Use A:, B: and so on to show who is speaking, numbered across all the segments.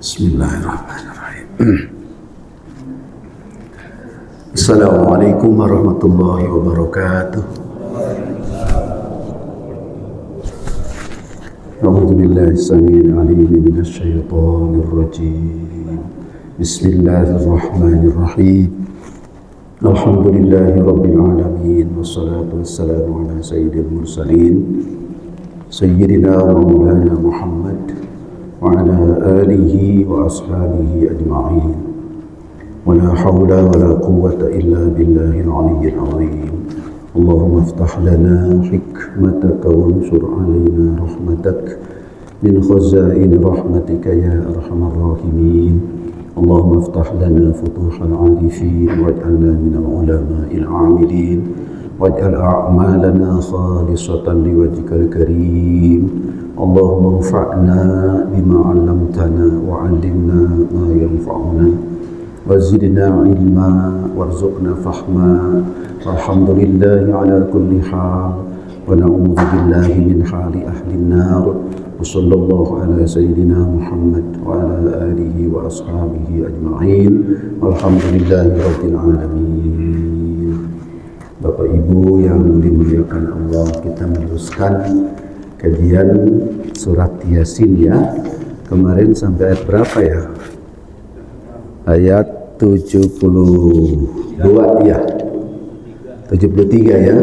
A: Bismillahirrahmanirrahim. Assalamualaikum warahmatullahi wabarakatuh. A'udzu billahi as-sami'il 'alim minasy syaithanir rajim. Bismillahirrahmanirrahim. Alhamdulillahi rabbil alamin wassalatu wassalamu ala sayyidil mursalin sayyidina wa maulana Muhammad wa ala alihi wa ashabihi ajma'in. Wa la hawla wa la quwwata illa billahil aliyyil azim. Allahumma iftah lana hikmataka wansur alaina rahmatak min khazain rahmatika ya arhamar rahimin. Allahumma iftah lana futuhal arifin waj'alna minal ulama'il amilin waj'al a'malana khalisatan liwajhikal karim. Allahumma anfa'na bima 'allamtana wa 'allimna ma yanfa'una wa zidna ilma warzuqna fahma. Alhamdulillahi ala kulli hal wa na'udzu billahi min hali ahli an-nar. Wa sallallahu ala sayyidina Muhammad wa ala alihi wa ashabihi ajma'in. Walhamdulillahi rabbil alamin. Bapak Ibu yang dimuliakan Allah, kita meneruskan kajian surat Yasin ya. Kemarin sampai ayat berapa ya? Ayat 72 ya. 73 ya.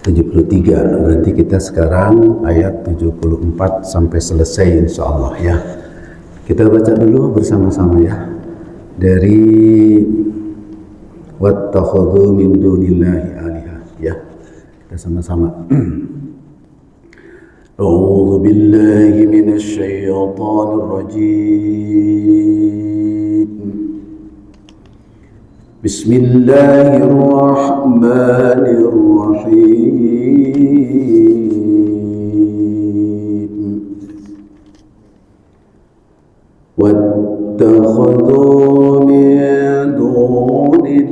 A: 73. Berarti kita sekarang ayat 74 sampai selesai insyaallah ya. Kita baca dulu bersama-sama ya. Dari wattakhadhu min dunillahi aliha ya. Kita sama-sama. A'udzu billahi minasy syaithanir rajim. Bismillahirrahmanirrahim. Wattakhadhu min dunillahi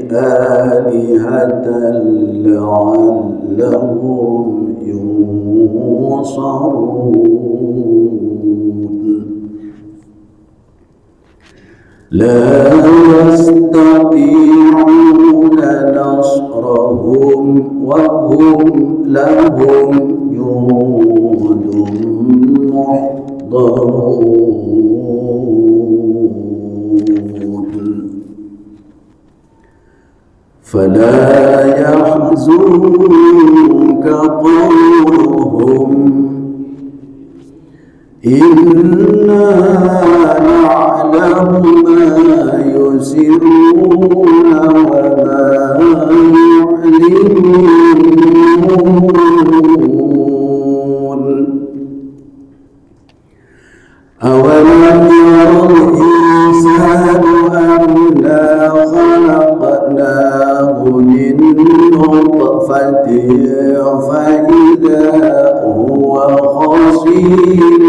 A: alihatan la'allahum ينصرون لا يستطيعون نصرهم وهم لهم جند محضرون فلا يحزنك قولهم إنا نعلم ما يسرون وما يعلنون أولم ير الإنسان أنا خلقناه من نطفة فإذا هو خصيم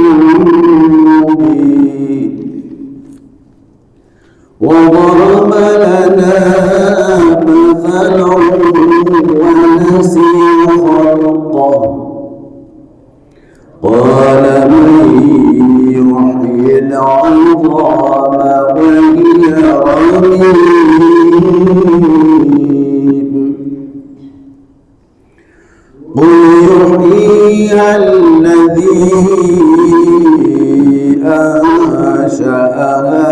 A: مبين وضرب لنا مثلا ونسي خلقه قال من يحيي العظام وهي رميم قل يحييها الذي أنشأها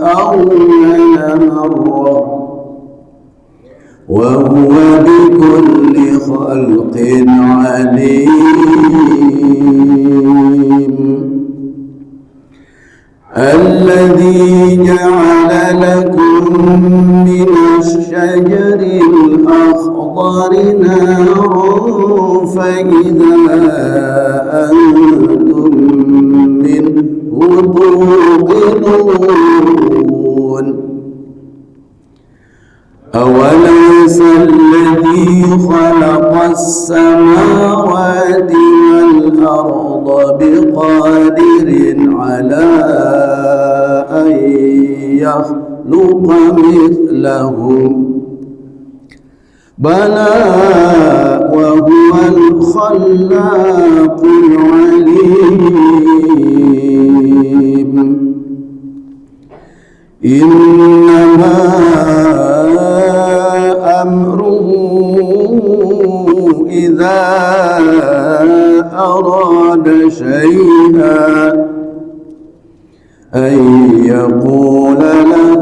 A: أول مرة وهو بكل خلق عليم الذي جعل لكم من الشجر الأخضر نارا فإذا أنتم منه توقدون أوليس الذي خلق السماوات والأرض بقادر على أن يخلق مثلهم بلى وهو الخلاق إذا أراد شيئا أن يقول له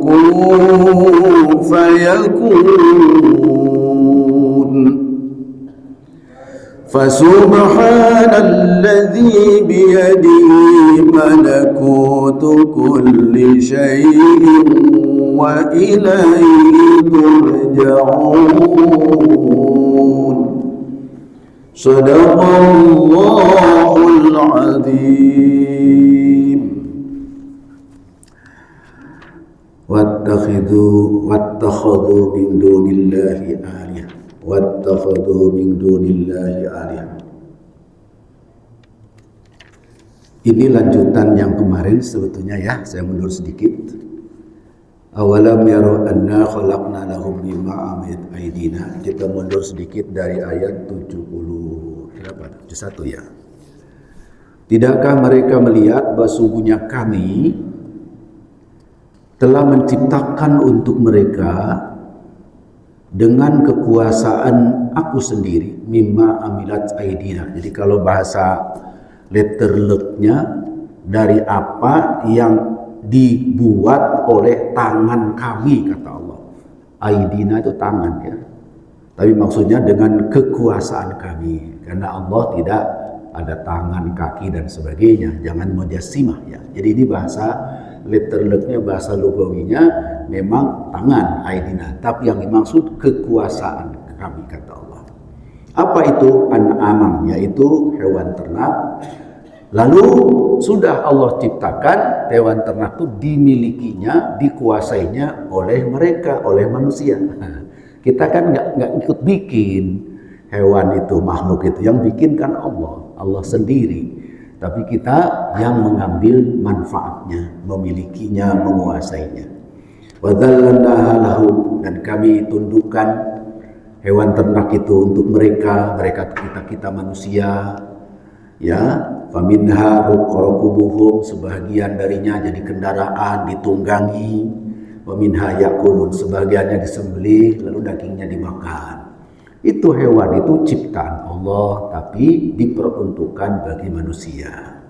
A: كن فيكون فسبحان الذي بيده ملكوت كل شيء وإليه ترجعون صدق الله العظيم. واتخذوا من دون الله آلهة واتخذوا من دون الله آلهة. Ini lanjutan yang kemarin sebetulnya ya, saya mundur sedikit. Awalam yaro anna khalaqna lahum mimma amilat aydina. Kita mundur sedikit dari ayat 70 berapa? 71 ya. Tidakkah mereka melihat bahwa sungguhnya kami telah menciptakan untuk mereka dengan kekuasaan aku sendiri, mimma amilat aydina. Jadi kalau bahasa letterleknya, dari apa yang dibuat oleh tangan kami, kata Allah. Aidina itu tangan ya, tapi maksudnya dengan kekuasaan kami, karena Allah tidak ada tangan, kaki dan sebagainya. Jangan mujassimah ya. Jadi ini bahasa letterleknya, bahasa lugawinya memang tangan, aidina, tapi yang dimaksud kekuasaan kami, kata Allah. Apa itu an'amam? Yaitu hewan ternak. Lalu sudah Allah ciptakan hewan ternak itu dimilikinya, dikuasainya oleh mereka, oleh manusia. Kita kan nggak ikut bikin hewan itu, makhluk itu, yang bikin kan Allah sendiri. Tapi kita yang mengambil manfaatnya, memilikinya, menguasainya. Wadhallannaha lahum, dan kami tundukkan hewan ternak itu untuk mereka kita manusia. Ya, faminha ruqrabuhum, sebagian darinya jadi kendaraan ditunggangi, waminha yakulun, sebagiannya disembelih lalu dagingnya dimakan. Itu hewan itu ciptaan Allah, tapi diperuntukkan bagi manusia.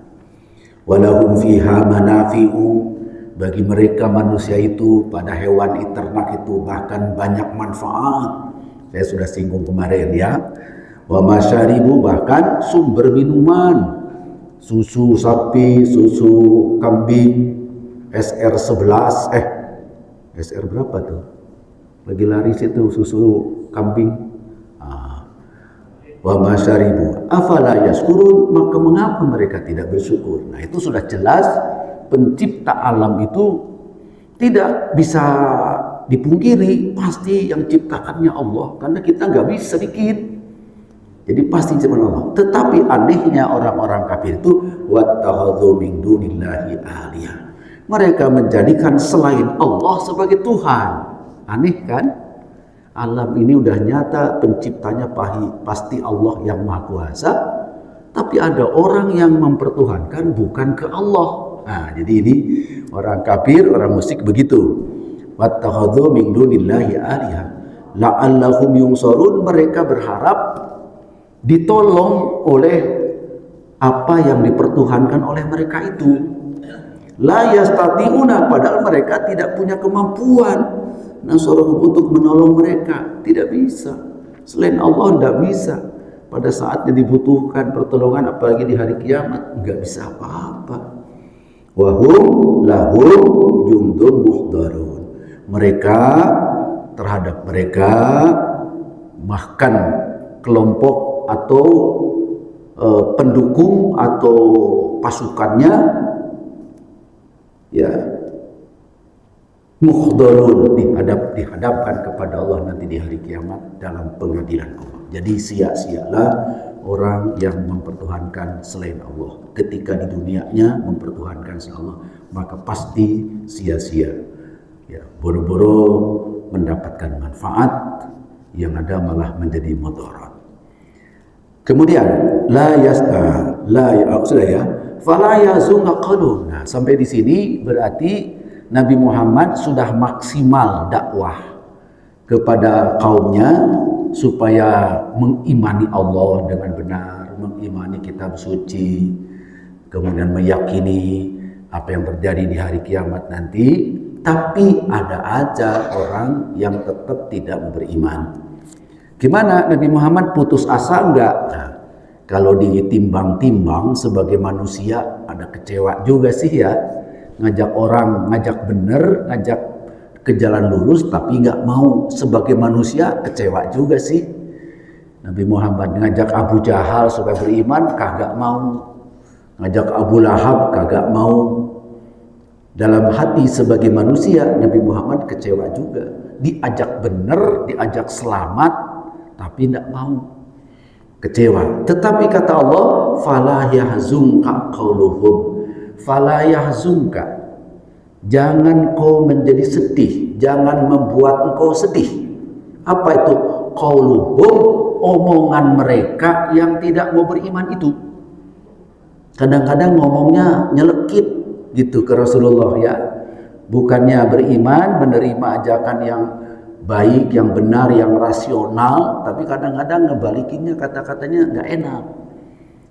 A: Walahum fiha manafi'u, bagi mereka manusia itu pada hewan ternak itu bahkan banyak manfaat. Saya sudah singgung kemarin ya. Wa masyaribu, bahkan sumber minuman, susu sapi, susu kambing, SR11, SR berapa tuh? Lagi laris itu susu kambing. Wa masyaribu afala yaskurun, maka mengapa mereka tidak bersyukur? Nah, itu sudah jelas pencipta alam itu tidak bisa dipungkiri, pasti yang ciptakannya Allah, karena kita nggak bisa bikin. Jadi pasti ciptaan Allah. Tetapi anehnya orang-orang kafir itu wattakhadhu min dunillahi alihah. Mereka menjadikan selain Allah sebagai Tuhan. Aneh kan? Alam ini udah nyata penciptanya pasti Allah yang Maha Kuasa, tapi ada orang yang mempertuhankan bukan ke Allah. Nah, jadi ini orang kafir, orang musyrik begitu. Wattakhadhu min dunillahi alihah la'allahum yunsarun, mereka berharap ditolong oleh apa yang dipertuhankan oleh mereka itu. La yastati'una, padahal mereka tidak punya kemampuan nasruhum, untuk menolong mereka. Tidak bisa. Selain Allah tidak bisa. Pada saatnya dibutuhkan pertolongan, apalagi di hari kiamat, nggak bisa apa-apa. Wahum lahum jundun muhdarun, mereka terhadap mereka bahkan kelompok atau pendukung atau pasukannya ya muhdarun, dihadapkan kepada Allah nanti di hari kiamat dalam pengadilan Allah. Jadi sia-sialah orang yang mempertuhankan selain Allah. Ketika di dunianya mempertuhankan selain Allah, maka pasti sia-sia. Ya, boro-boro mendapatkan manfaat, yang ada malah menjadi mudarat. Kemudian fala yazunga qalun. Nah, sampai di sini berarti Nabi Muhammad sudah maksimal dakwah kepada kaumnya, supaya mengimani Allah dengan benar, mengimani kitab suci, kemudian meyakini apa yang terjadi di hari kiamat nanti. Tapi ada aja orang yang tetap tidak beriman. Gimana? Nabi Muhammad putus asa enggak? Nah, kalau ditimbang-timbang sebagai manusia ada kecewa juga sih ya. Ngajak orang, ngajak bener, ngajak ke jalan lurus tapi nggak mau. Sebagai manusia kecewa juga sih. Nabi Muhammad ngajak Abu Jahal supaya beriman, kagak mau. Ngajak Abu Lahab, kagak mau. Dalam hati sebagai manusia, Nabi Muhammad kecewa juga. Diajak bener, diajak selamat, tapi tidak mau. Kecewa. Tetapi kata Allah, fala yahzunka qauluhum. Fala yahzunka. Jangan kau menjadi sedih, jangan membuat engkau sedih. Apa itu? Qauluhum, omongan mereka yang tidak mau beriman itu. Kadang-kadang ngomongnya nyelekit gitu ke Rasulullah ya. Bukannya beriman, menerima ajakan yang baik, yang benar, yang rasional, tapi kadang-kadang ngebalikinnya kata-katanya nggak enak.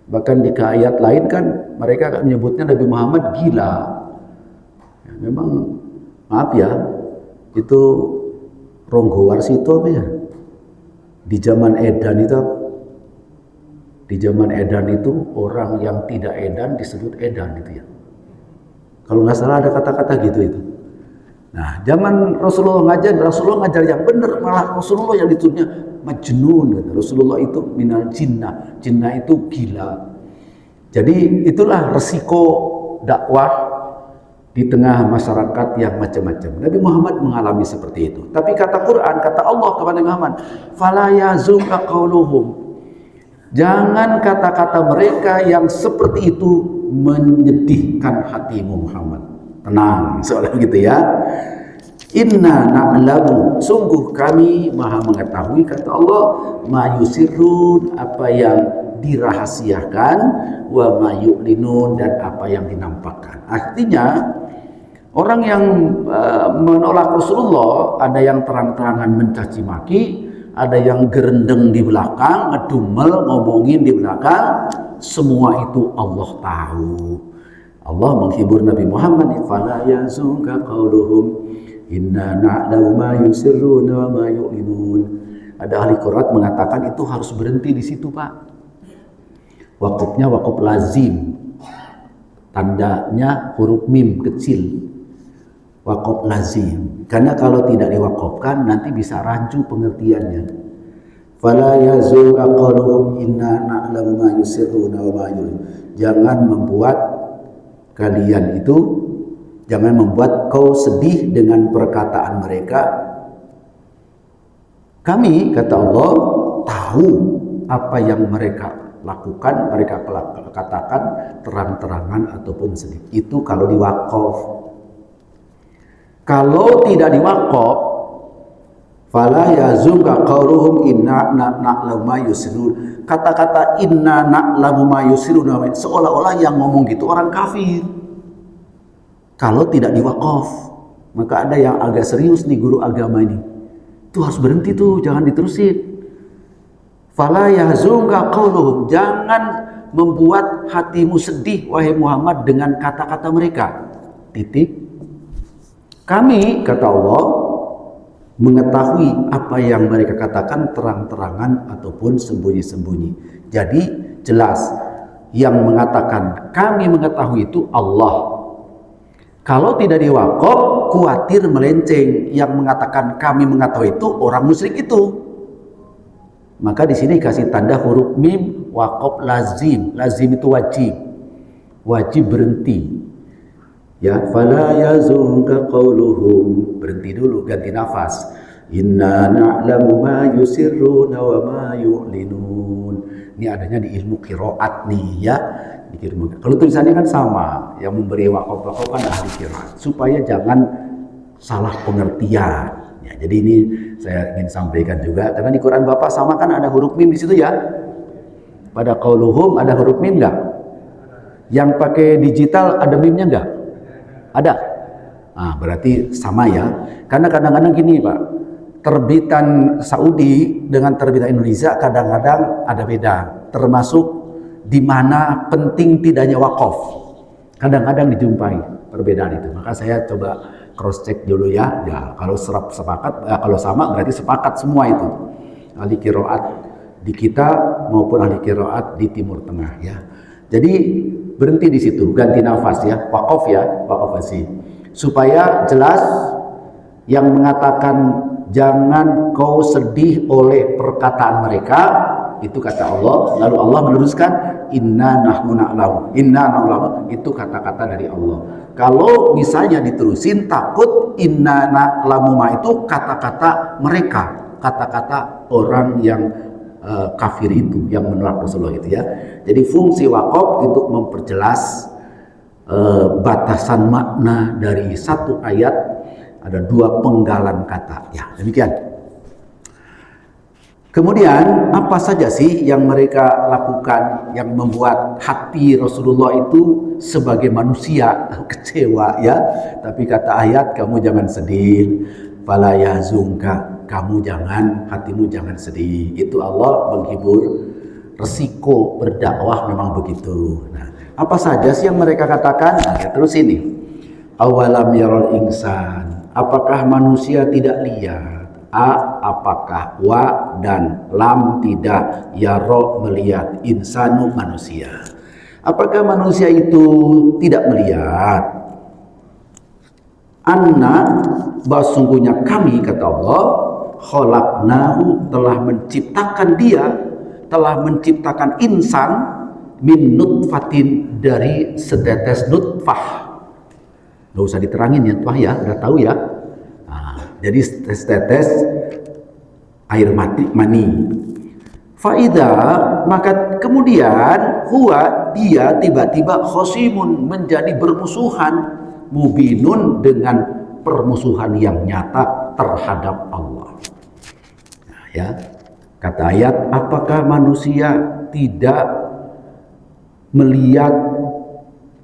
A: Bahkan di ayat lain kan mereka menyebutnya Nabi Muhammad gila. Ya, memang maaf ya, itu Ronggowar situ apa ya? Di zaman Edan itu apa? Di zaman Edan itu orang yang tidak edan disebut edan gitu ya. Kalau nggak salah ada kata-kata gitu itu. Nah, zaman Rasulullah ngajar yang benar, malah Rasulullah yang disebutnya majnun gitu. Rasulullah itu minal jinnah. Jinnah itu gila. Jadi itulah resiko dakwah di tengah masyarakat yang macam-macam. Nabi Muhammad mengalami seperti itu. Tapi kata Quran, kata Allah kepada Nabi Muhammad, fala yazunka qauluhum. Jangan kata-kata mereka yang seperti itu menyedihkan hatimu Muhammad. Tenang, soalnya gitu ya. Inna na'lamu, sungguh kami maha mengetahui, kata Allah, ma yusirrun, apa yang dirahasiakan, wa ma yu'linun, dan apa yang dinampakkan. Artinya orang yang menolak Rasulullah, ada yang terang-terangan mencaci maki, ada yang gerendeng di belakang, ngedumel, ngomongin di belakang. Semua itu Allah tahu. Allah menghibur Nabi Muhammad, fala yazunka qauluhum inna na'lamu ma yusirruna wa ma yu'linun. Ada ahli Quran mengatakan itu harus berhenti di situ, Pak. Wakufnya wakuf lazim. Tandanya huruf mim kecil. Wakuf lazim. Karena kalau tidak diwakafkan nanti bisa rancu pengertiannya. Fala yazunka qauluhum inna na'lamu ma yusirruna wa ma yu'linun. Jangan membuat kalian itu, jangan membuat kau sedih dengan perkataan mereka. Kami, kata Allah, tahu apa yang mereka lakukan, mereka katakan terang-terangan ataupun sedih. Itu kalau diwakaf. Kalau tidak diwakaf, fala yazunka qauluhum inna na'lamu ma yusirrun. Kata-kata inna na'lamu ma yusirrun seolah-olah yang ngomong gitu orang kafir. Kalau tidak diwakaf, maka ada yang agak serius nih guru agama ini. Itu harus berhenti tuh, jangan diterusin. Fala yazunka qauluhum, jangan membuat hatimu sedih wahai Muhammad dengan kata-kata mereka. Titik. Kami, kata Allah, mengetahui apa yang mereka katakan terang-terangan ataupun sembunyi-sembunyi. Jadi jelas yang mengatakan kami mengetahui itu Allah. Kalau tidak diwakaf, khawatir melenceng. Yang mengatakan kami mengetahui itu orang musyrik itu. Maka di sini kasih tanda huruf mim, wakaf lazim. Lazim itu wajib. Wajib berhenti. Ya, fala yazunka qauluhum, berhenti dulu, ganti nafas. Inna na'lamu ma yusirruna wa ma yu'linun. Ini adanya di ilmu qiraat nih ya. Di ilmu. Kalau tulisannya kan sama, yang memberi wakaf kan ahli qiraat, supaya jangan salah pengertian. Ya, jadi ini saya ingin sampaikan juga karena di Quran Bapak sama kan ada huruf mim di situ ya. Pada qauluhum ada huruf mim enggak? Yang pakai digital ada mimnya enggak? Ada. Nah, berarti sama ya. Karena kadang-kadang gini, Pak. terbitan Saudi dengan terbitan Indonesia kadang-kadang ada beda, termasuk di mana penting tidaknya wakaf. Kadang-kadang dijumpai perbedaan itu. Maka saya coba cross check dulu ya. Ya, kalau sepakat, kalau sama berarti sepakat semua itu. Ahli qiraat di kita maupun ahli qiraat di Timur Tengah ya. Jadi berhenti di situ, ganti nafas ya, wakaf ya, wakafasi. Supaya jelas yang mengatakan jangan kau sedih oleh perkataan mereka, itu kata Allah. Lalu Allah meneruskan inna nahnu na'lamu, itu kata-kata dari Allah. Kalau misalnya diterusin takut inna na'lamu itu kata-kata mereka, kata-kata orang yang kafir itu yang menolak Rasulullah itu ya. Jadi fungsi wakaf untuk memperjelas batasan makna dari satu ayat, ada dua penggalan kata ya, demikian. Kemudian apa saja sih yang mereka lakukan yang membuat hati Rasulullah itu sebagai manusia kecewa ya. Tapi kata ayat, kamu jangan sedih, fala yahzunka, kamu jangan, hatimu jangan sedih. Itu Allah menghibur. Resiko berdakwah memang begitu. Nah, apa saja sih yang mereka katakan? Nah, ya, terus ini. Awalam yarul insan, apakah manusia tidak lihat? Apakah wa dan lam tidak, yaro melihat, insanu manusia. Apakah manusia itu tidak melihat? Anna, bahwa sungguhnya kami, kata Allah, khalaqnahu, telah menciptakan dia, telah menciptakan insan min nutfatin, dari setetes nutfah. Gak usah diterangin ya, nutfah ya, udah tahu ya. Nah, jadi setetes air mani. Faida, maka kemudian huwa, dia tiba-tiba khosimun, menjadi bermusuhan, mubinun, dengan permusuhan yang nyata terhadap Allah. Nah, ya, kata ayat, apakah manusia tidak melihat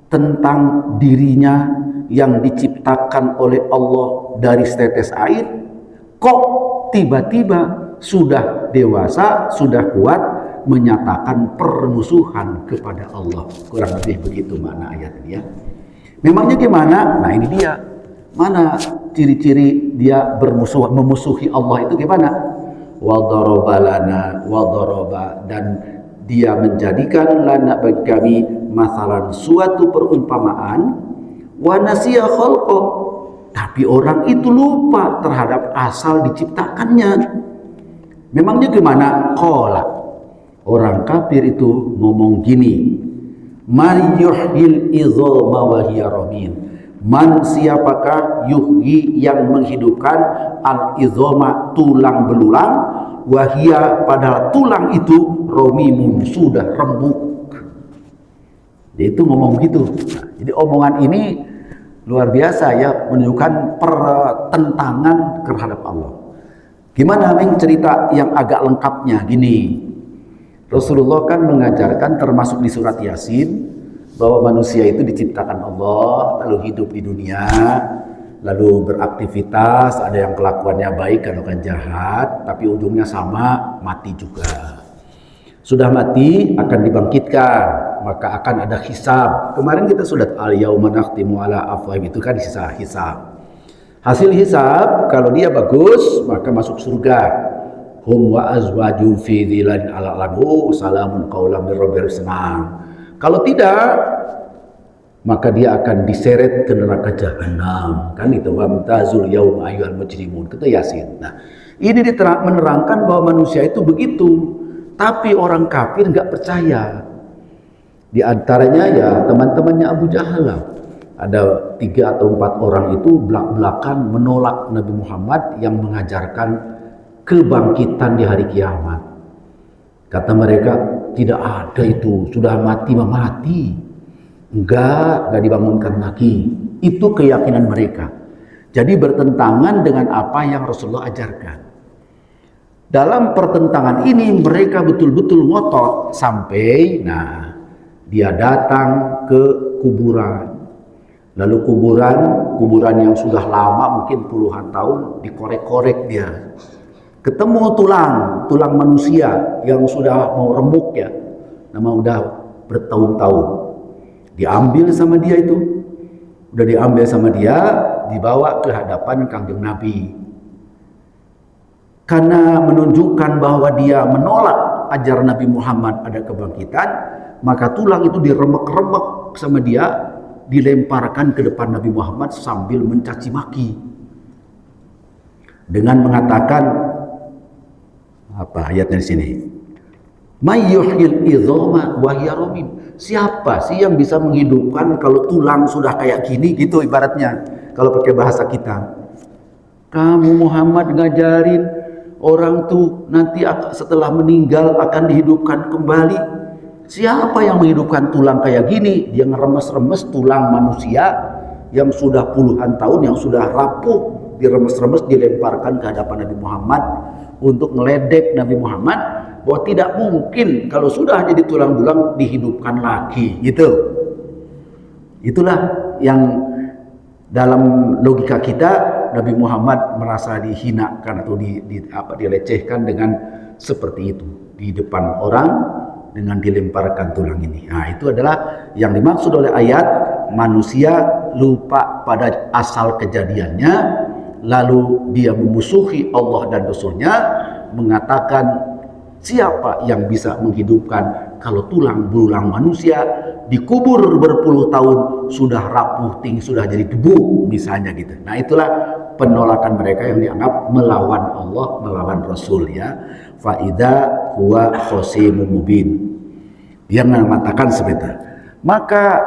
A: tentang dirinya yang diciptakan oleh Allah dari setetes air, kok tiba-tiba sudah dewasa, sudah kuat, menyatakan permusuhan kepada Allah. Kurang lebih begitu makna ayat ini ya. Memangnya gimana? Nah ini dia. Mana ciri-ciri dia memusuhi Allah itu gimana? Wadoroba lana, wadoroba, dan dia menjadikan lana bagi kami masalan suatu perumpamaan, wa nasiya khalqa, tapi orang itu lupa terhadap asal diciptakannya. Memangnya gimana? Qala, orang kafir itu ngomong gini, man yuhyil idhama wa hiya ramim, man siapakah yuhyi yang menghidupkan al idhama tulang belulang, wahia padahal tulang itu romimun sudah remuk. Dia itu ngomong gitu. Nah, jadi omongan ini luar biasa ya, menunjukkan pertentangan terhadap Allah. Gimana Ming cerita yang agak lengkapnya? Gini, Rasulullah kan mengajarkan termasuk di surat Yasin bahwa manusia itu diciptakan Allah, lalu hidup di dunia, lalu beraktivitas, ada yang kelakuannya baik, ada yang jahat, tapi ujungnya sama, mati juga. Sudah mati akan dibangkitkan, maka akan ada hisab. Kemarin kita sudah al-yauma nakhtimu ala afwahihim, itu kan hisab. Hasil hisab kalau dia bagus maka masuk surga. Hum wa azwajum fi dhilalin ala lahu salamun qaulam mir rabbir rahim. Kalau tidak maka dia akan diseret ke neraka jahanam. Kan itu wamtazul yauma ayyuhal mujrimun, kata Yasin. Nah, ini menerangkan bahwa manusia itu begitu. Tapi orang kafir nggak percaya. Di antaranya ya teman-temannya Abu Jahal lah. Ada 3 atau 4 orang itu belak-belakan menolak Nabi Muhammad yang mengajarkan kebangkitan di hari kiamat. Kata mereka, tidak ada itu, sudah mati mati. Enggak dibangunkan lagi. Itu keyakinan mereka. Jadi bertentangan dengan apa yang Rasulullah ajarkan. Dalam pertentangan ini mereka betul-betul ngotot sampai dia datang ke kuburan. Lalu kuburan yang sudah lama mungkin puluhan tahun dikorek-korek dia. Ketemu tulang manusia yang sudah mau remuk ya, nama udah bertahun-tahun. Diambil sama dia itu, udah diambil sama dia, dibawa ke hadapan Kangjeng Nabi. Karena menunjukkan bahwa dia menolak ajaran Nabi Muhammad ada kebangkitan, maka tulang itu diremek-remek sama dia, dilemparkan ke depan Nabi Muhammad sambil mencaci maki. Dengan mengatakan, apa ayatnya di sini? Mayyuhyil idzama wa hiya ramim. Siapa sih yang bisa menghidupkan kalau tulang sudah kayak gini gitu ibaratnya. Kalau pakai bahasa kita. Kamu Muhammad ngajarin orang tuh nanti setelah meninggal akan dihidupkan kembali. Siapa yang menghidupkan tulang kayak gini? Dia ngeremes-remes tulang manusia yang sudah puluhan tahun, yang sudah rapuh, diremes-remes, dilemparkan ke hadapan Nabi Muhammad untuk meledek Nabi Muhammad bahwa tidak mungkin kalau sudah jadi tulang belulang dihidupkan lagi gitu. Itulah yang dalam logika kita Nabi Muhammad merasa dihinakan atau dilecehkan dengan seperti itu di depan orang dengan dilemparkan tulang ini. Nah, itu adalah yang dimaksud oleh ayat manusia lupa pada asal kejadiannya, lalu dia memusuhi Allah dan Rasulnya, mengatakan siapa yang bisa menghidupkan kalau tulang belulang manusia dikubur berpuluh tahun sudah rapuh tinggi, sudah jadi debu misalnya gitu. Nah, itulah penolakan mereka yang dianggap melawan Allah, melawan Rasul ya. Faida huwa khosimun mubin. Dia mengatakan seperti itu. Maka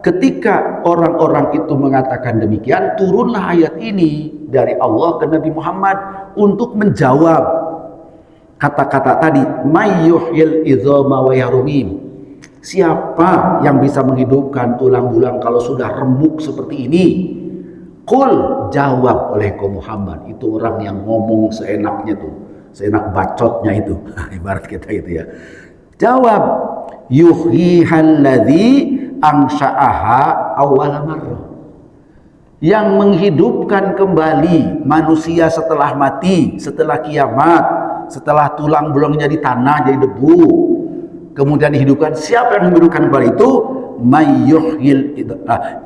A: ketika orang-orang itu mengatakan demikian, turunlah ayat ini dari Allah ke Nabi Muhammad untuk menjawab kata-kata tadi, mayyuhyil idzama wa yarumim. Siapa yang bisa menghidupkan tulang belulang kalau sudah remuk seperti ini? Qul, jawab oleh kaum Muhammad. Itu orang yang ngomong seenaknya tuh, seenak bacotnya itu. Ibarat kita itu ya. Jawab, yuhyihalladzi angsha'aha awwala marrah. Yang menghidupkan kembali manusia setelah mati, setelah kiamat, setelah tulang belulangnya di tanah jadi debu, kemudian dihidupkan. Siapa yang menghidupkan kembali itu?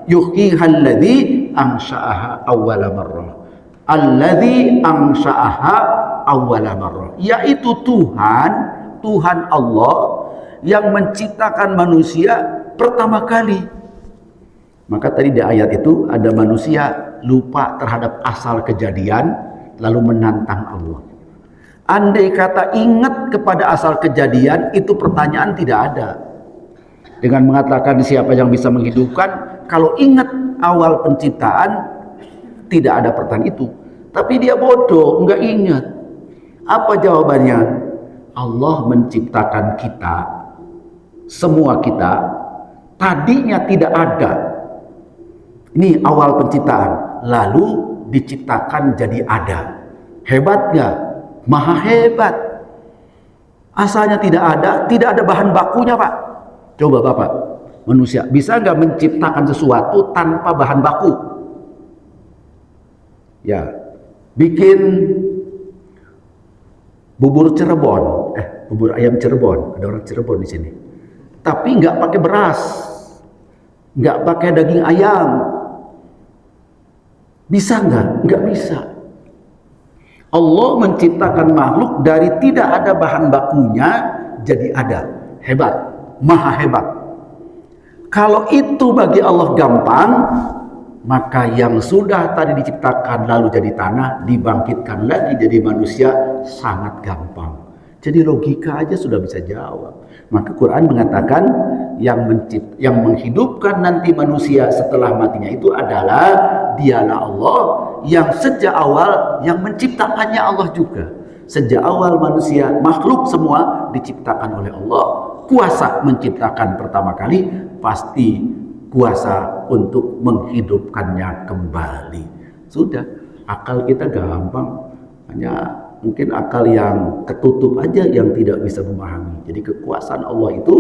A: Yuhyihalladzi angsha'aha awwala marrah. Alladzi angsha'aha awwala marrah, yaitu Tuhan Allah yang menciptakan manusia pertama kali. Maka tadi di ayat itu ada manusia lupa terhadap asal kejadian lalu menantang Allah. Andai kata ingat kepada asal kejadian, itu pertanyaan tidak ada. Dengan mengatakan siapa yang bisa menghidupkan, kalau ingat awal penciptaan tidak ada pertanyaan itu. Tapi dia bodoh, enggak ingat. Apa jawabannya? Allah menciptakan kita, semua kita, tadinya tidak ada. Ini awal penciptaan, lalu diciptakan jadi ada. Hebat nggak? Maha hebat. Asalnya tidak ada bahan bakunya, Pak. Coba Bapak, manusia bisa nggak menciptakan sesuatu tanpa bahan baku? Ya, bikin bubur Cirebon, bubur ayam Cirebon, ada orang Cirebon di sini. Tapi nggak pakai beras, nggak pakai daging ayam. Bisa nggak? Nggak bisa. Allah menciptakan makhluk dari tidak ada bahan bakunya jadi ada. Hebat, maha hebat. Kalau itu bagi Allah gampang, maka yang sudah tadi diciptakan lalu jadi tanah, dibangkitkan lagi jadi manusia sangat gampang. Jadi logika aja sudah bisa jawab. Maka Quran mengatakan yang menghidupkan nanti manusia setelah matinya itu adalah dialah Allah yang sejak awal yang menciptakannya Allah juga. Sejak awal manusia, makhluk semua diciptakan oleh Allah. Kuasa menciptakan pertama kali, pasti kuasa untuk menghidupkannya kembali. Sudah, akal kita gampang. Hanya mungkin akal yang ketutup aja yang tidak bisa memahami. Jadi kekuasaan Allah itu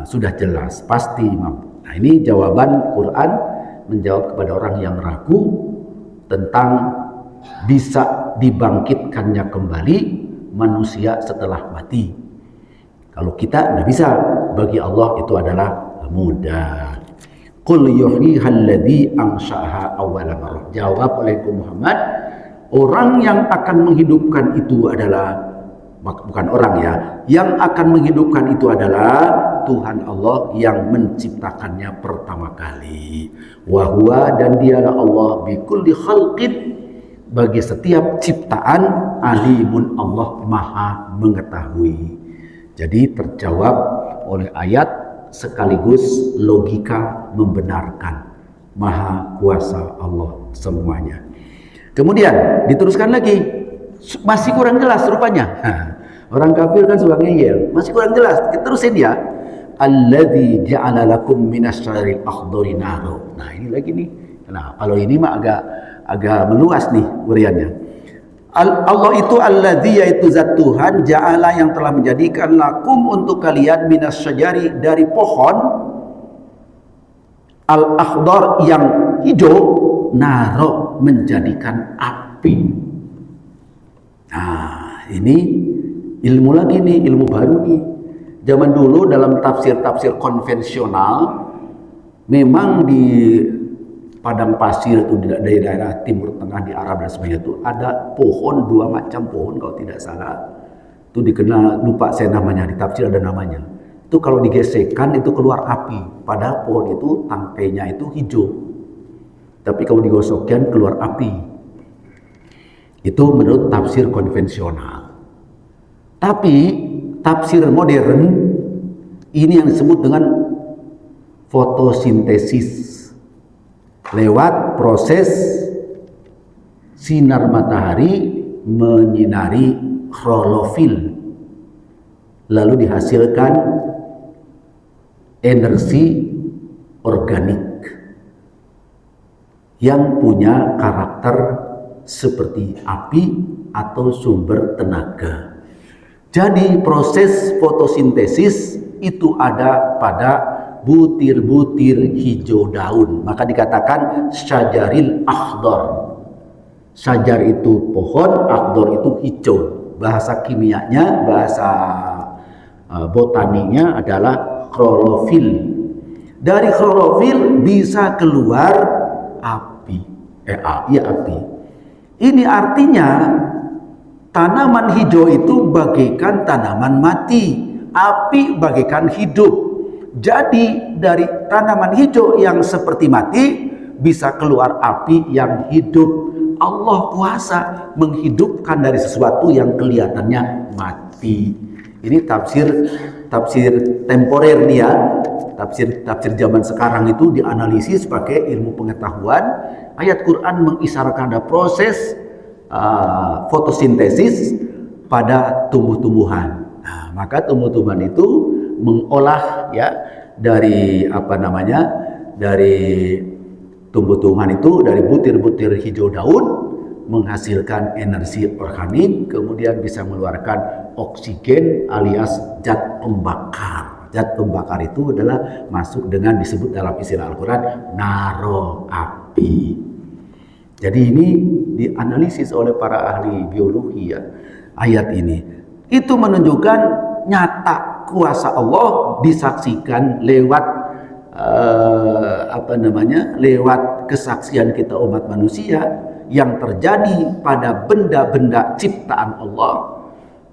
A: sudah jelas, pasti mampu. Nah, ini jawaban Quran menjawab kepada orang yang ragu tentang bisa dibangkitkannya kembali manusia setelah mati. Kalau kita nggak bisa, bagi Allah itu adalah mudah. Qul yuhyihal ladzi ansha'aha awwala marrah. Jawab oleh Muhammad, orang yang akan menghidupkan itu adalah, bukan orang ya, yang akan menghidupkan itu adalah Tuhan Allah yang menciptakannya pertama kali. Wa huwa, dan dialah Allah, bikulli khalqin, bagi setiap ciptaan, alimun, Allah maha mengetahui. Jadi terjawab oleh ayat sekaligus logika membenarkan maha kuasa Allah semuanya. Kemudian diteruskan lagi, masih kurang jelas rupanya. Orang kafir kan suka ngeyel, masih kurang jelas. Kita terusin ya. Alladzi ja'ala lakum minas syaril akhdari naro. Nah, ini lagi nih. Nah, kalau ini mah agak meluas nih uriannya. Allah itu alladzi, yaitu zat Tuhan, ja'ala, yang telah menjadikan lakum untuk kalian minas syajari, dari pohon al akhdar yang hijau, naro, menjadikan api. Nah, ini ilmu lagi nih, ilmu baru nih. Zaman dulu dalam tafsir-tafsir konvensional, memang di padang pasir itu, di daerah Timur Tengah, di Arab dan sebagainya, itu ada pohon, 2 macam pohon kalau tidak salah. Itu dikenal, lupa saya namanya, di tafsir ada namanya. Itu kalau digesekkan itu keluar api. Padahal pohon itu tangkainya itu hijau. Tapi kalau digosokkan keluar api. Itu menurut tafsir konvensional. Tapi tafsir modern ini yang disebut dengan fotosintesis. Lewat proses sinar matahari menyinari klorofil, lalu dihasilkan energi organik yang punya karakter seperti api atau sumber tenaga. Jadi proses fotosintesis itu ada pada butir-butir hijau daun. Maka dikatakan syajaril akhdar. Syajar itu pohon, akhdar itu hijau. Bahasa kimianya, bahasa botaninya adalah klorofil. Dari klorofil bisa keluar api. Api. Ini artinya tanaman hijau itu bagaikan tanaman mati, api bagaikan hidup. Jadi dari tanaman hijau yang seperti mati bisa keluar api yang hidup. Allah kuasa menghidupkan dari sesuatu yang kelihatannya mati. Ini tafsir temporer nih ya. Tafsir zaman sekarang itu dianalisis pakai ilmu pengetahuan. Ayat Quran mengisyaratkan ada proses fotosintesis pada tumbuh-tumbuhan. Nah, maka tumbuh-tumbuhan itu mengolah ya dari dari tumbuh-tumbuhan itu, dari butir-butir hijau daun menghasilkan energi organik, kemudian bisa mengeluarkan oksigen alias zat pembakar. Zat pembakar itu adalah masuk dengan disebut dalam istilah Al-Quran naro, api. Jadi ini dianalisis oleh para ahli biologi ya, ayat ini. Itu menunjukkan nyata kuasa Allah disaksikan lewat lewat kesaksian kita umat manusia yang terjadi pada benda-benda ciptaan Allah.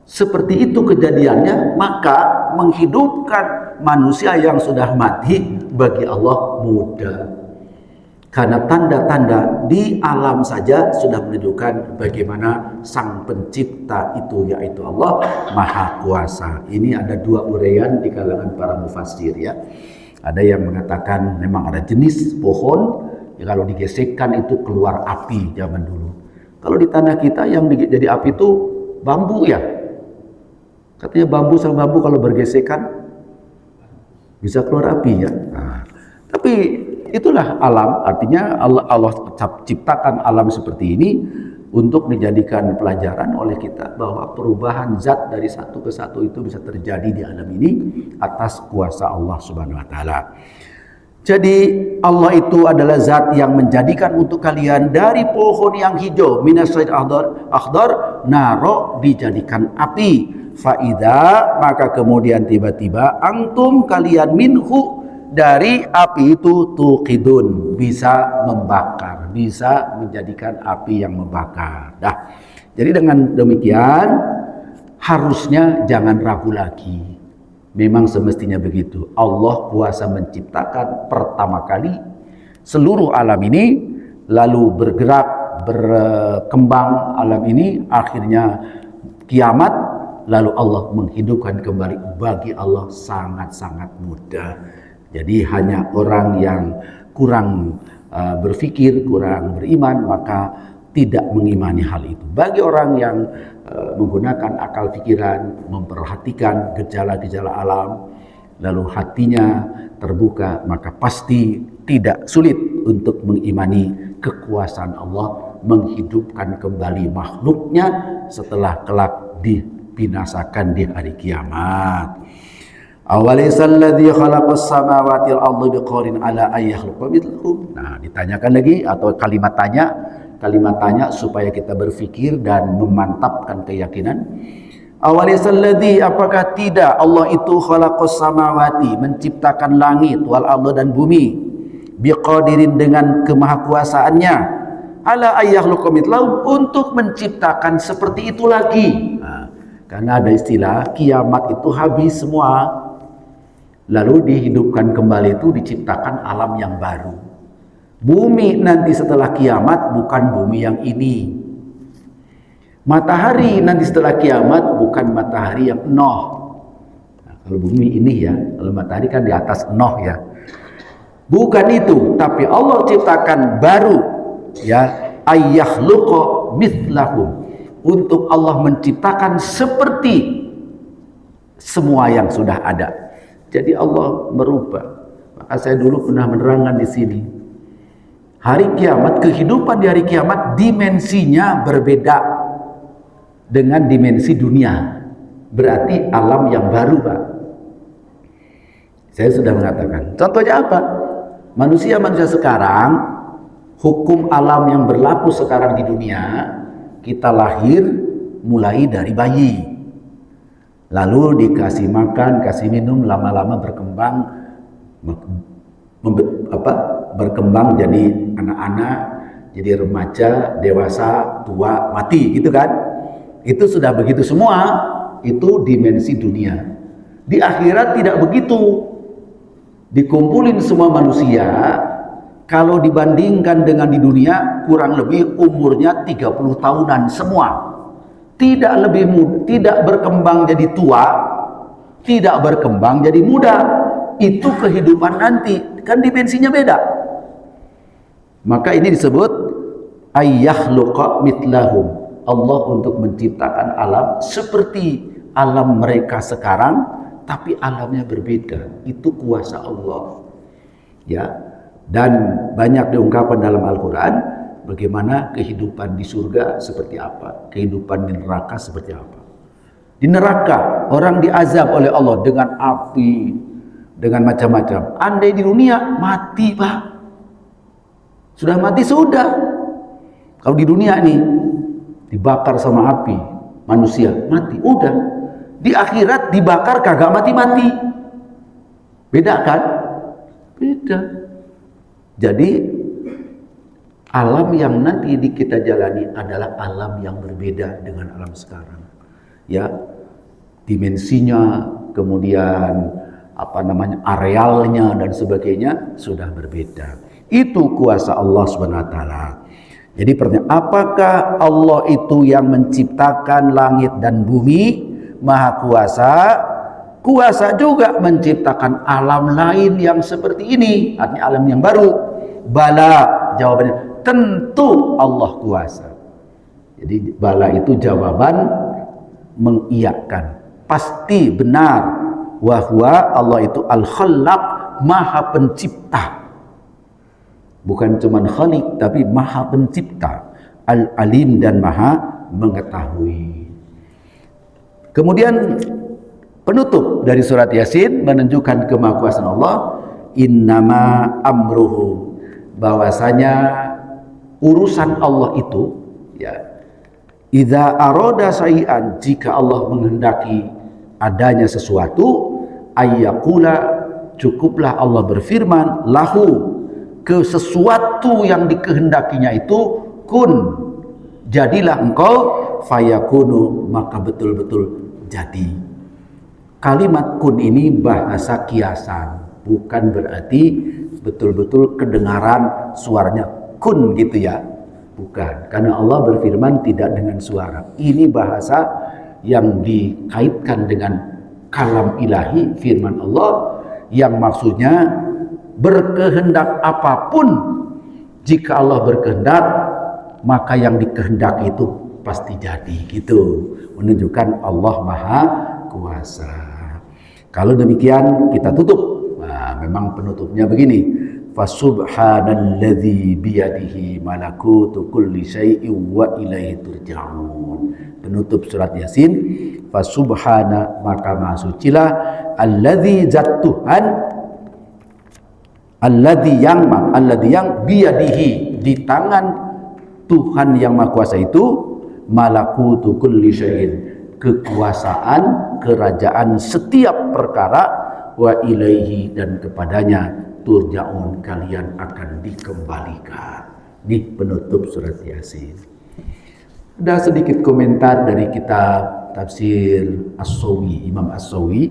A: Seperti itu kejadiannya, maka menghidupkan manusia yang sudah mati bagi Allah mudah. Karena tanda-tanda di alam saja sudah menunjukkan bagaimana sang pencipta itu, yaitu Allah Maha Kuasa. Ini ada 2 uraian di kalangan para mufassir ya. Ada yang mengatakan memang ada jenis pohon yang kalau digesekkan itu keluar api zaman dulu. Kalau di tanah kita yang jadi api itu bambu ya. Katanya bambu sama bambu kalau bergesekan bisa keluar api ya. Nah, tapi itulah alam, artinya Allah ciptakan alam seperti ini untuk dijadikan pelajaran oleh kita bahwa perubahan zat dari satu ke satu itu bisa terjadi di alam ini atas kuasa Allah Subhanahu wa taala. Jadi Allah itu adalah zat yang menjadikan untuk kalian dari pohon yang hijau minasyajaratil akhdar naro dijadikan api. Faida maka kemudian tiba-tiba antum kalian minhu dari api itu tuqidun bisa membakar, bisa menjadikan api yang membakar. Dah. Jadi dengan demikian harusnya jangan ragu lagi. Memang semestinya begitu. Allah kuasa menciptakan pertama kali seluruh alam ini, lalu bergerak, berkembang alam ini, akhirnya kiamat, lalu Allah menghidupkan kembali. Bagi Allah sangat-sangat mudah. Jadi hanya orang yang kurang berfikir, kurang beriman, maka tidak mengimani hal itu. Bagi orang yang menggunakan akal pikiran, memperhatikan gejala-gejala alam, lalu hatinya terbuka, maka pasti tidak sulit untuk mengimani kekuasaan Allah menghidupkan kembali makhluknya setelah kelak dibinasakan di hari kiamat. Awalaisal khalaqas samawati wal arda biqadirin ala ay yakhluqa mithlahum. Nah, ditanyakan lagi atau kalimat tanya supaya kita berfikir dan memantapkan keyakinan. Awalisalladzi apakah tidak Allah itu khalaqas samawati menciptakan langit wal arda dan bumi biqadirin dengan kemahakuasaannya ala ayyahluqa mithlahum untuk menciptakan seperti itu lagi. Nah, karena ada istilah kiamat itu habis semua lalu dihidupkan kembali, itu diciptakan alam yang baru. Bumi nanti setelah kiamat bukan bumi yang ini. Matahari nanti setelah kiamat bukan matahari yang Noh. Nah, kalau bumi ini ya, kalau matahari kan di atas Noh ya. Bukan itu, tapi Allah ciptakan baru ya, ayyakhluqa mithlahum. Untuk Allah menciptakan seperti semua yang sudah ada. Jadi Allah merubah. Maka saya dulu pernah menerangkan di sini. Hari kiamat, kehidupan di hari kiamat dimensinya berbeda dengan dimensi dunia. Berarti alam yang baru, Pak. Saya sudah mengatakan. Contohnya apa? Manusia sekarang, hukum alam yang berlaku sekarang di dunia, kita lahir mulai dari bayi. Lalu dikasih makan, kasih minum, lama-lama berkembang jadi anak-anak, jadi remaja, dewasa, tua, mati, gitu kan? Itu sudah begitu semua, itu dimensi dunia. Di akhirat tidak begitu. Dikumpulin semua manusia, kalau dibandingkan dengan di dunia, kurang lebih umurnya 30 tahunan semua. Tidak lebih muda, tidak berkembang jadi tua, tidak berkembang jadi muda. Itu kehidupan nanti, kan dimensinya beda. Maka ini disebut ayyakhluqa mithlahum. Allah untuk menciptakan alam seperti alam mereka sekarang, tapi alamnya berbeda. Itu kuasa Allah. Ya. Dan banyak diungkapkan dalam Al-Qur'an bagaimana kehidupan di surga seperti apa, kehidupan di neraka seperti apa. Di neraka orang diazab oleh Allah dengan api, dengan macam-macam. Andai di dunia mati, Pak. Sudah mati sudah. Kalau di dunia nih dibakar sama api, manusia mati, udah. Di akhirat dibakar kagak mati-mati. Beda kan? Beda. Jadi alam yang nanti kita jalani adalah alam yang berbeda dengan alam sekarang. Ya, dimensinya, kemudian arealnya dan sebagainya sudah berbeda. Itu kuasa Allah Subhanahu wa taala. Jadi pertanyaan, apakah Allah itu yang menciptakan langit dan bumi, Maha Kuasa? Kuasa juga menciptakan alam lain yang seperti ini, artinya alam yang baru. Bala, jawabannya tentu Allah kuasa. Jadi bala itu jawaban mengiyakan, pasti benar. Wahwa Allah itu al-khallaq, maha pencipta. Bukan cuma khaliq, tapi maha pencipta. Al-alim dan maha mengetahui. Kemudian penutup dari surat Yasin menunjukkan kemahakuasaan Allah. innama amruhu, bahwasanya urusan Allah itu ya, idza arada syai'an, jika Allah menghendaki adanya sesuatu, ayyaqula, cukuplah Allah berfirman, lahu, ke sesuatu yang dikehendakinya itu, kun, jadilah engkau, fayakunu, maka betul-betul jadi. Kalimat kun ini bahasa kiasan, bukan berarti betul-betul kedengaran suaranya kun gitu ya, bukan, karena Allah berfirman tidak dengan suara. Ini bahasa yang dikaitkan dengan kalam ilahi, firman Allah, yang maksudnya berkehendak apapun, jika Allah berkehendak maka yang dikehendaki itu pasti jadi, gitu, menunjukkan Allah Maha Kuasa. Kalau demikian kita tutup. Nah, memang penutupnya begini, fasubhanalladzi biyadihi malakutu kulli syai'in wa ilaihi turja'un. Penutup surat Yasin, fasubhana, maka maha sucilah, alladzi, zat Tuhan, alladzi yang biyadihi, di tangan Tuhan yang maha kuasa itu, malakutu kulli syai'in, kekuasaan, kerajaan setiap perkara, wa ilaihi, dan kepadanya turja'un, kalian akan dikembalikan. Ini penutup surat Yasin. Ada sedikit komentar dari kitab tafsir As-Sawi, Imam As-Sawi,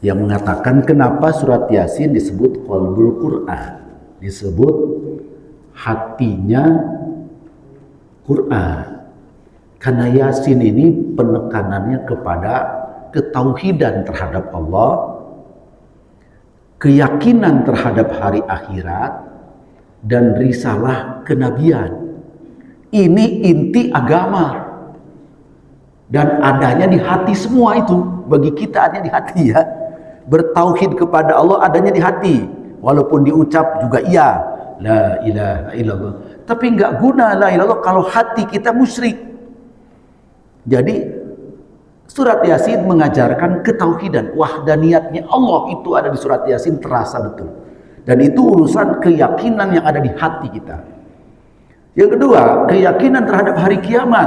A: yang mengatakan kenapa surat Yasin disebut qalbul Quran, disebut hatinya Quran. Karena Yasin ini penekanannya kepada ketauhidan terhadap Allah, keyakinan terhadap hari akhirat, dan risalah kenabian. Ini inti agama, dan adanya di hati semua itu. Bagi kita adanya di hati ya. Bertauhid kepada Allah adanya di hati. Walaupun diucap juga iya, la ilaha illallah. Tapi nggak guna la ilaha illallah kalau hati kita musyrik. Jadi surat Yasin mengajarkan ketauhidan, wahdaniyatnya Allah itu ada di surat Yasin, terasa betul. Dan itu urusan keyakinan yang ada di hati kita. Yang kedua, keyakinan terhadap hari kiamat.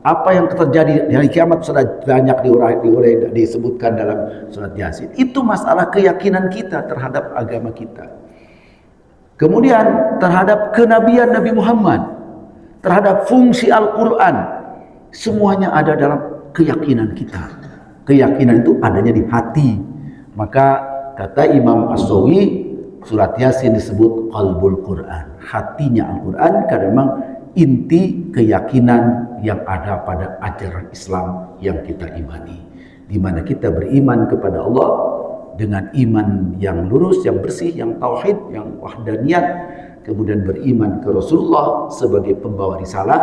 A: Apa yang terjadi di hari kiamat sudah banyak disebutkan dalam surat Yasin. Itu masalah keyakinan kita terhadap agama kita. Kemudian terhadap kenabian Nabi Muhammad, terhadap fungsi Al-Quran, semuanya ada dalam keyakinan kita. Keyakinan itu adanya di hati. Maka kata Imam As-Sawi, surat Yasin disebut qalbul Quran, hatinya Al-Quran, karena memang inti keyakinan yang ada pada ajaran Islam yang kita imani, di mana kita beriman kepada Allah dengan iman yang lurus, yang bersih, yang tauhid, yang wahdaniyat, kemudian beriman ke Rasulullah sebagai pembawa risalah,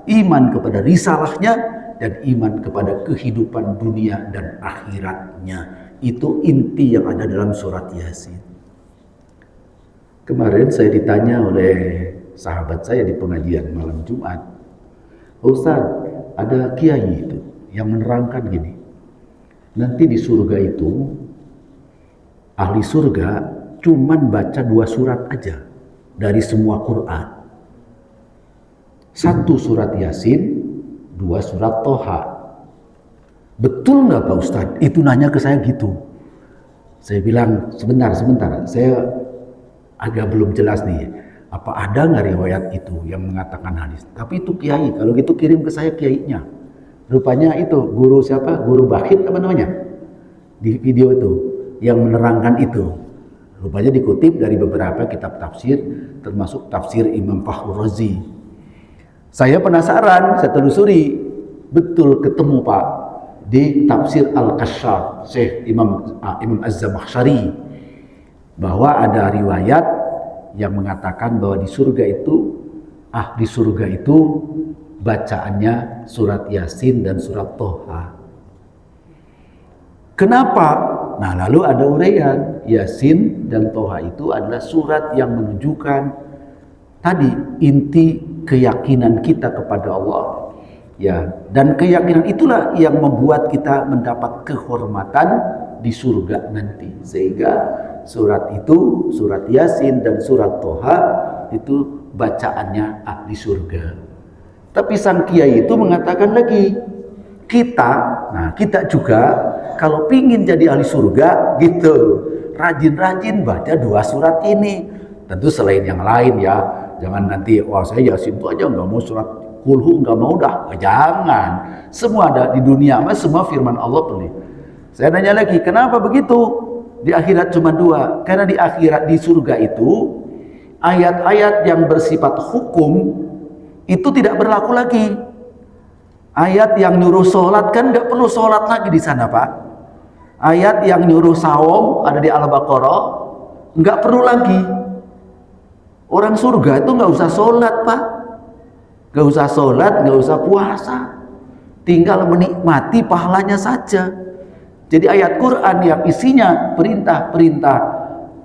A: iman kepada risalahnya, dan iman kepada kehidupan dunia dan akhiratnya. Itu inti yang ada dalam surat Yasin. Kemarin saya ditanya oleh sahabat saya di pengajian malam Jumat, Ustaz, ada kiai itu yang menerangkan gini, nanti di surga itu ahli surga cuman baca 2 surat aja dari semua Quran. 1 surat Yasin, 2 surat Toha. Betul nggak Pak Ustadz? Itu nanya ke saya gitu. Saya bilang, sebentar, saya agak belum jelas nih. Apa ada nggak riwayat itu yang mengatakan hadis? Tapi itu kiai, kalau gitu kirim ke saya kiainya. Rupanya itu guru siapa? Guru Bakhit apa namanya? Di video itu, yang menerangkan itu. Rupanya dikutip dari beberapa kitab tafsir, termasuk tafsir Imam Fakhrur Razi. Saya penasaran, saya telusuri, betul ketemu Pak di tafsir Al-Kasyaf Syekh Imam Az-Zamakhsyari, bahwa ada riwayat yang mengatakan bahwa di surga itu, ahli surga itu bacaannya surat Yasin dan surat Toha. Kenapa? Nah, lalu ada uraian, Yasin dan Toha itu adalah surat yang menunjukkan tadi inti keyakinan kita kepada Allah, ya, dan keyakinan itulah yang membuat kita mendapat kehormatan di surga nanti. Sehingga surat itu, surat Yasin dan surat Toha itu bacaannya ahli surga. Tapi sang kiai itu mengatakan lagi, kita juga kalau pingin jadi ahli surga gitu, rajin-rajin baca 2 surat ini. Tentu selain yang lain ya, jangan nanti wah saya Yasin itu aja nggak mau, surat Kulhu nggak mau dah, jangan. Semua ada di dunia, mas semua firman Allah penuh. Saya nanya lagi, kenapa begitu? Di akhirat cuma 2, karena di akhirat di surga itu ayat-ayat yang bersifat hukum itu tidak berlaku lagi. Ayat yang nyuruh sholat kan nggak perlu sholat lagi di sana, Pak. Ayat yang nyuruh saum ada di Al-Baqarah nggak perlu lagi. Orang surga itu nggak usah sholat, Pak. Nggak usah sholat, nggak usah puasa. Tinggal menikmati pahalanya saja. Jadi ayat Quran yang isinya perintah-perintah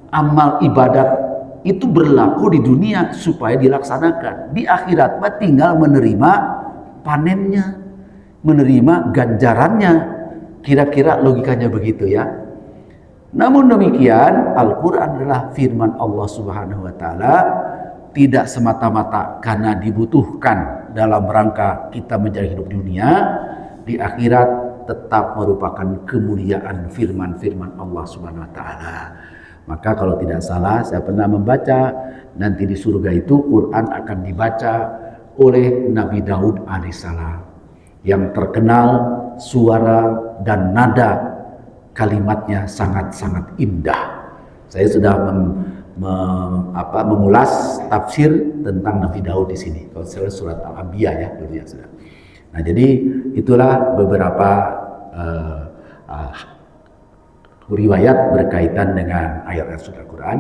A: amal ibadat itu berlaku di dunia supaya dilaksanakan. Di akhirat mah tinggal menerima panennya, menerima ganjarannya. Kira-kira logikanya begitu ya. Namun demikian, Al-Quran adalah firman Allah Subhanahu wa Ta'ala, tidak semata-mata karena dibutuhkan dalam rangka kita mencari hidup dunia. Di akhirat tetap merupakan kemuliaan firman-firman Allah Subhanahu wa Ta'ala. Maka kalau tidak salah, saya pernah membaca nanti di surga itu Quran akan dibaca oleh Nabi Daud alaihissalam, yang terkenal suara dan nada kalimatnya sangat-sangat indah. Saya sudah mengulas tafsir tentang Nabi Daud di sini. Kalau saya surat Al-Anbiya ya dulu ya sudah. Nah, jadi itulah beberapa riwayat berkaitan dengan ayat-ayat surat Al-Quran.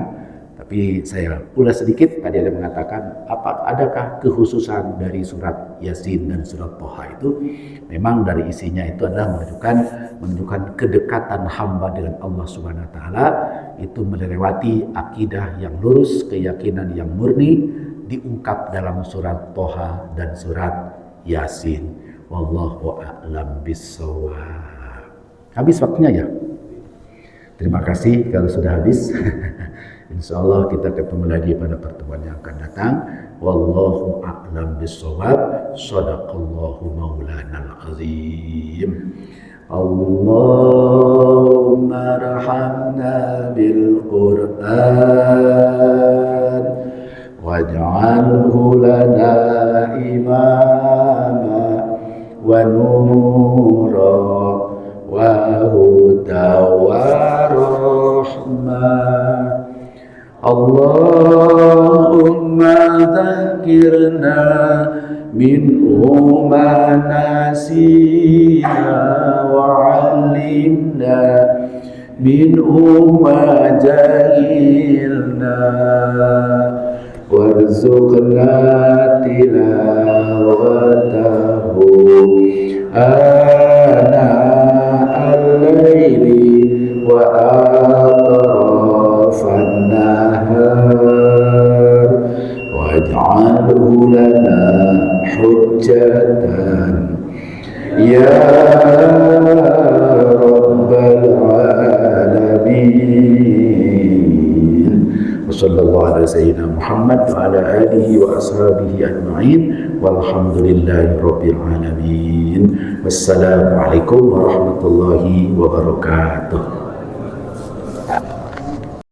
A: Tapi saya ulas sedikit. Tadi ada mengatakan, adakah kekhususan dari surat Yasin dan surat Toha itu? Memang dari isinya itu adalah menunjukkan kedekatan hamba dengan Allah Subhanahu wa Ta'ala, itu melewati akidah yang lurus, keyakinan yang murni, diungkap dalam surat Toha dan surat Yasin. Wallahu a'lam bissawab. Habis waktunya ya. Terima kasih kalau sudah habis. Insyaallah kita ketemu lagi pada pertemuan yang akan datang. Wallahu a'lam bissawab. Shadaqallahu maulanal azim. Allahumma arhamna bil Qur'an waj'alhu lana imama wa nura wa huda wa rahmah. Allahumma dzakirna minhu ma nasina wa 'allimna minhu ma jahilna warzuqna tilawatahu ana al-laili wa atrafan nahar waj'alhu lana hujjatan ya rabbal alamin. Wassallallahu ala sayyidina Muhammad wa ala alihi wa ashabihi ajma'in walhamdulillahi rabbil alamin. Wassalamualaikum warahmatullahi wabarakatuh.